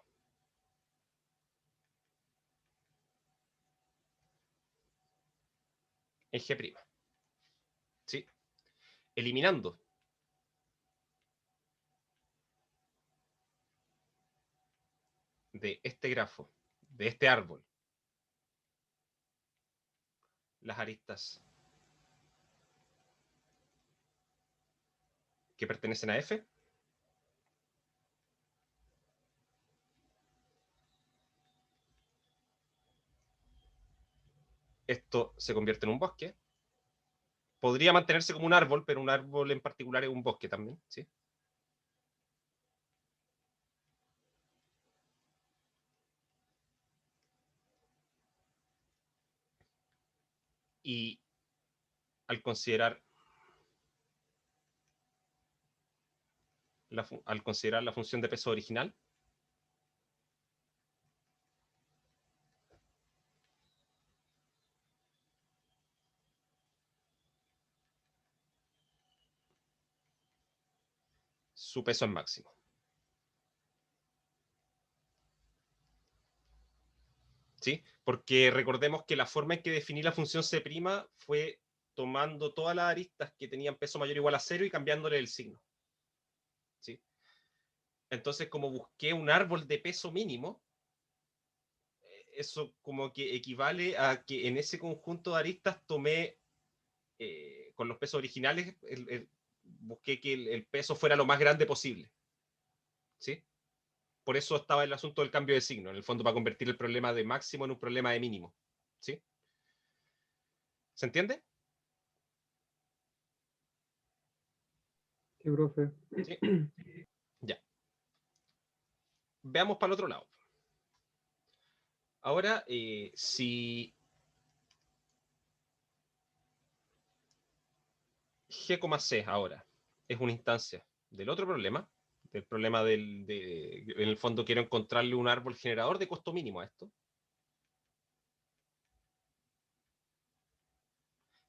En G', ¿sí? Eliminando de este grafo, de este árbol, las aristas que pertenecen a F, esto se convierte en un bosque. Podría mantenerse como un árbol, pero un árbol en particular es un bosque también, ¿sí? Y al considerar la función de peso original, su peso es máximo. ¿Sí? Porque recordemos que la forma en que definí la función C' fue tomando todas las aristas que tenían peso mayor o igual a 0 y cambiándole el signo. ¿Sí? Entonces, como busqué un árbol de peso mínimo, eso como que equivale a que en ese conjunto de aristas tomé, con los pesos originales, busqué que el peso fuera lo más grande posible. ¿Sí? Por eso estaba el asunto del cambio de signo, en el fondo para convertir el problema de máximo en un problema de mínimo. ¿Sí? ¿Se entiende? Sí, profe. ¿Sí? Ya. Veamos para el otro lado. Ahora, si G,C ahora es una instancia del otro problema, del problema en el fondo quiero encontrarle un árbol generador de costo mínimo a esto.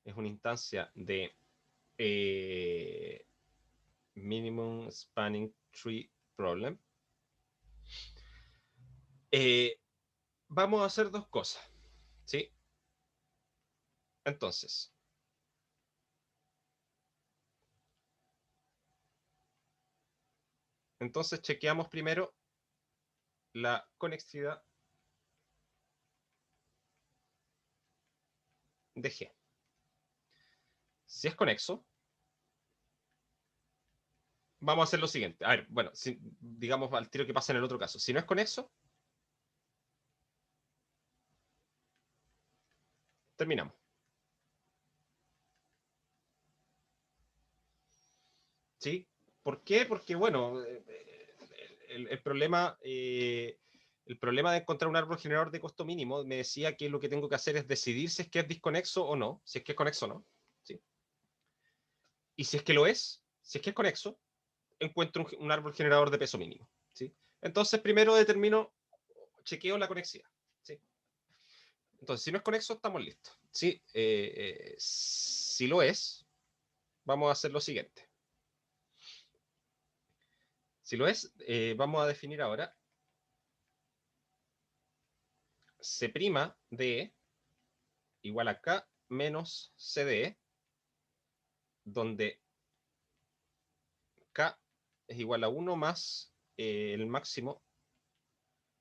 Es una instancia de Minimum Spanning Tree Problem. Vamos a hacer dos cosas, ¿sí? Entonces chequeamos primero la conexidad de G. Si es conexo, vamos a hacer lo siguiente. A ver, bueno, digamos al tiro que pasa en el otro caso. Si no es conexo, terminamos. ¿Sí? ¿Por qué? Porque, bueno, el problema de encontrar un árbol generador de costo mínimo me decía que lo que tengo que hacer es decidir si es que es disconexo o no, si es que es conexo o no. ¿Sí? Y si es que lo es, si es que es conexo, encuentro un árbol generador de peso mínimo. ¿Sí? Entonces, primero chequeo la conexidad. ¿Sí? Entonces, si no es conexo, estamos listos. ¿Sí? Si lo es, vamos a hacer lo siguiente. Si lo es, vamos a definir ahora C' de igual a K menos CD, donde K es igual a 1 más el máximo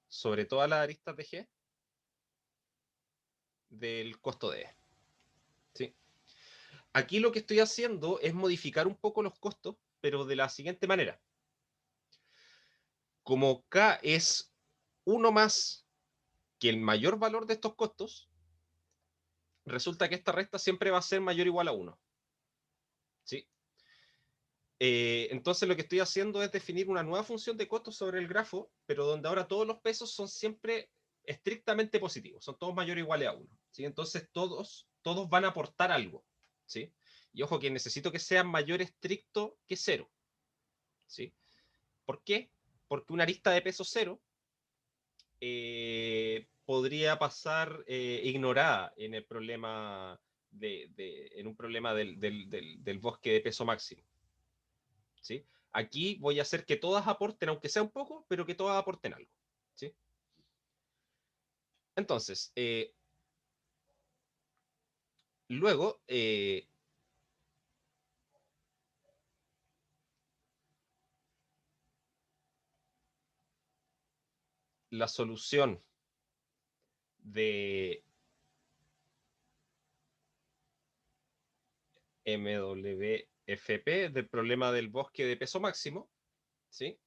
sobre todas las aristas de G del costo de E. ¿Sí? Aquí lo que estoy haciendo es modificar un poco los costos, pero de la siguiente manera. Como K es 1 más que el mayor valor de estos costos, resulta que esta resta siempre va a ser mayor o igual a 1. ¿Sí? Entonces lo que estoy haciendo es definir una nueva función de costos sobre el grafo, pero donde ahora todos los pesos son siempre estrictamente positivos, son todos mayores o iguales a 1. ¿Sí? Entonces todos van a aportar algo. ¿Sí? Y ojo que necesito que sea mayor estricto que 0. ¿Sí? ¿Por qué? Porque una arista de peso 0 podría pasar ignorada en el problema en un problema del bosque de peso máximo. ¿Sí? Aquí voy a hacer que todas aporten, aunque sea un poco, pero que todas aporten algo. ¿Sí? Entonces, luego, la solución de MWFP del problema del bosque de peso máximo, ¿sí?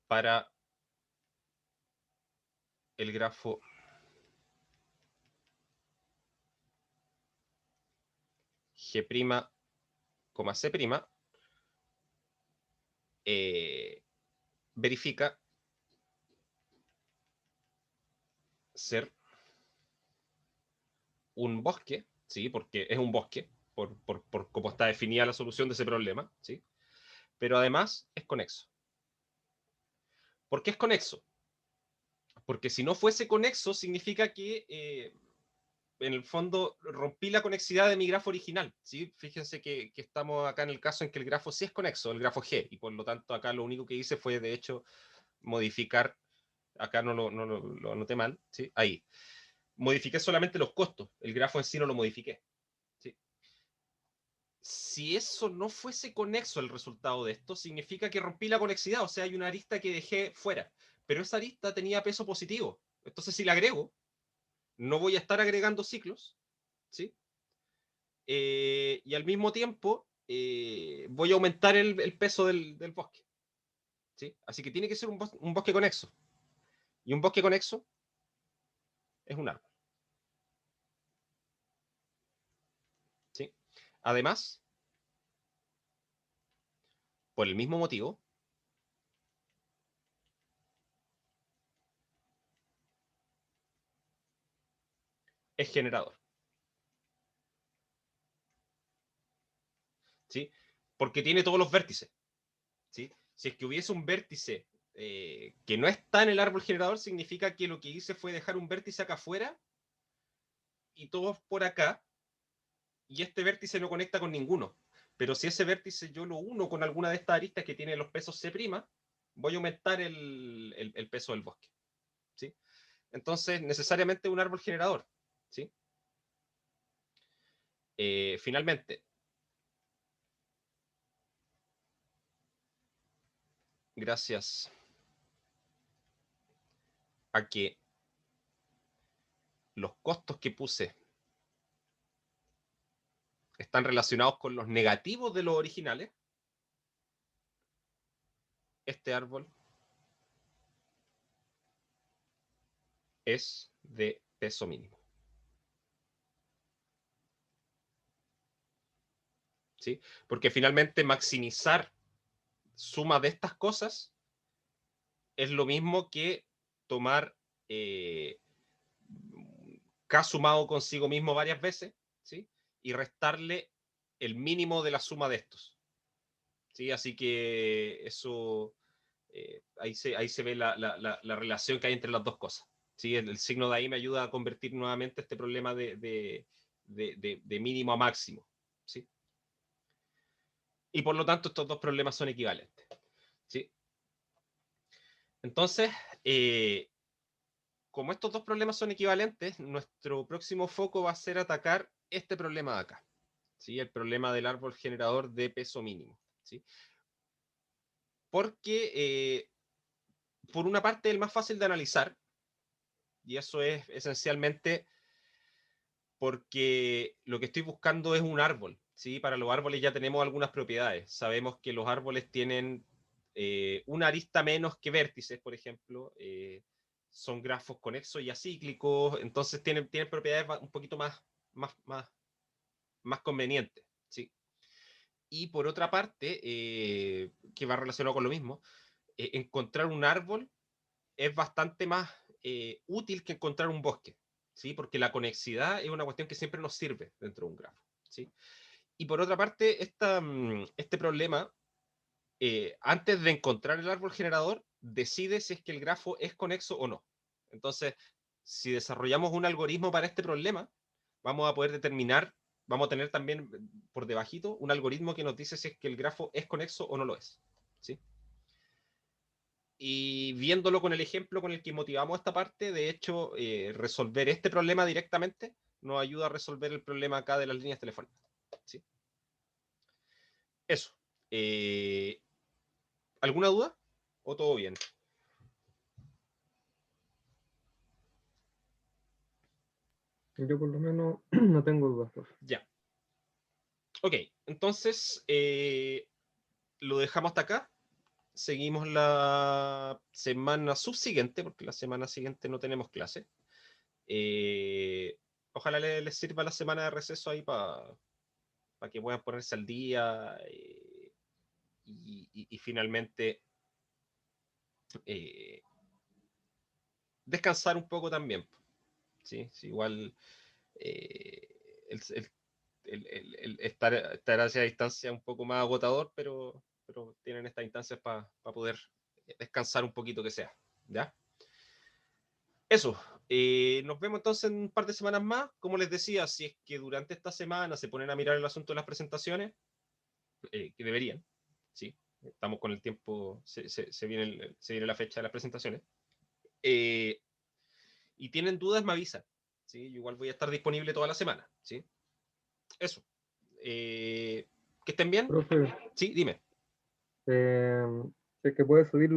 Para el grafo G', C', verifica ser un bosque, ¿sí? Porque es un bosque, por cómo está definida la solución de ese problema, ¿sí? Pero además es conexo. ¿Por qué es conexo? Porque si no fuese conexo, significa que en el fondo rompí la conexidad de mi grafo original, ¿sí? Fíjense que estamos acá en el caso en que el grafo sí es conexo, el grafo G, y por lo tanto acá lo único que hice fue, de hecho, modificar, acá lo anoté mal, ¿sí? Ahí. Modifiqué solamente los costos, el grafo en sí no lo modifiqué, ¿sí? Si eso no fuese conexo el resultado de esto, significa que rompí la conexidad, o sea, hay una arista que dejé fuera, pero esa arista tenía peso positivo. Entonces, si la agrego, no voy a estar agregando ciclos, ¿sí? Y al mismo tiempo voy a aumentar el peso del bosque, ¿sí? Así que tiene que ser un bosque conexo. Y un bosque conexo es un árbol, ¿sí? Además, por el mismo motivo, es generador, ¿sí? Porque tiene todos los vértices, ¿sí? Si es que hubiese un vértice que no está en el árbol generador, significa que lo que hice fue dejar un vértice acá afuera y todos por acá, y este vértice no conecta con ninguno. Pero si ese vértice yo lo uno con alguna de estas aristas que tiene los pesos C', voy a aumentar el peso del bosque, ¿sí? Entonces, necesariamente un árbol generador, ¿sí? Finalmente, gracias a que los costos que puse están relacionados con los negativos de los originales, este árbol es de peso mínimo, ¿sí? Porque finalmente maximizar suma de estas cosas es lo mismo que tomar K sumado consigo mismo varias veces, ¿sí? Y restarle el mínimo de la suma de estos, ¿sí? Así que eso, ahí se ve la relación que hay entre las dos cosas, ¿sí? El signo de ahí me ayuda a convertir nuevamente este problema de mínimo a máximo, ¿sí? Y por lo tanto estos dos problemas son equivalentes, ¿sí? Entonces, como estos dos problemas son equivalentes, nuestro próximo foco va a ser atacar este problema de acá, ¿sí? El problema del árbol generador de peso mínimo, ¿sí? Porque, por una parte, es el más fácil de analizar, y eso es esencialmente porque lo que estoy buscando es un árbol, ¿sí? Para los árboles ya tenemos algunas propiedades. Sabemos que los árboles tienen una arista menos que vértices, por ejemplo. Son grafos conexos y acíclicos, entonces tienen propiedades un poquito más, más, más convenientes, ¿sí? Y por otra parte, que va relacionado con lo mismo, encontrar un árbol es bastante más útil que encontrar un bosque, ¿sí? Porque la conexidad es una cuestión que siempre nos sirve dentro de un grafo, ¿sí? Y por otra parte, este problema, antes de encontrar el árbol generador, decide si es que el grafo es conexo o no. Entonces, si desarrollamos un algoritmo para este problema, vamos a poder determinar, vamos a tener también por debajito un algoritmo que nos dice si es que el grafo es conexo o no lo es, ¿sí? Y viéndolo con el ejemplo con el que motivamos esta parte, de hecho, resolver este problema directamente nos ayuda a resolver el problema acá de las líneas telefónicas, ¿sí? Eso. Eh, ¿Alguna duda? ¿O todo bien? Yo por lo menos no tengo dudas, profe. Ya. Ok, entonces lo dejamos hasta acá. Seguimos la semana subsiguiente, porque la semana siguiente no tenemos clase. Ojalá les sirva la semana de receso ahí para que puedan ponerse al día y finalmente descansar un poco también. ¿Sí? Sí, igual estar a esa distancia es un poco más agotador, pero tienen estas instancias para poder descansar un poquito que sea, ¿ya? Eso, nos vemos entonces en un par de semanas más. Como les decía, si es que durante esta semana se ponen a mirar el asunto de las presentaciones, que deberían, ¿sí? Estamos con el tiempo, se viene la fecha de las presentaciones. Y tienen dudas, me avisan, ¿sí? Yo igual voy a estar disponible toda la semana, ¿sí? Eso. Que estén bien. Profe, Sí, dime. eh, si es que puedes subir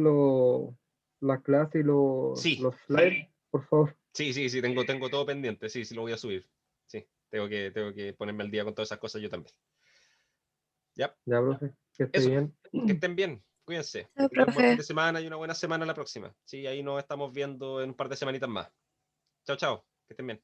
las clases y Sí, los slides, por favor. sí, tengo todo pendiente, sí, lo voy a subir. Sí, tengo que ponerme al día con todas esas cosas yo también. Ya, Ya, profe, que esté eso. bien. Que estén bien, cuídense. Que Chao, tengan un buen fin profe. de semana y una buena semana la próxima. Sí, ahí nos estamos viendo en un par de semanitas más. Chao, chao. Que estén bien.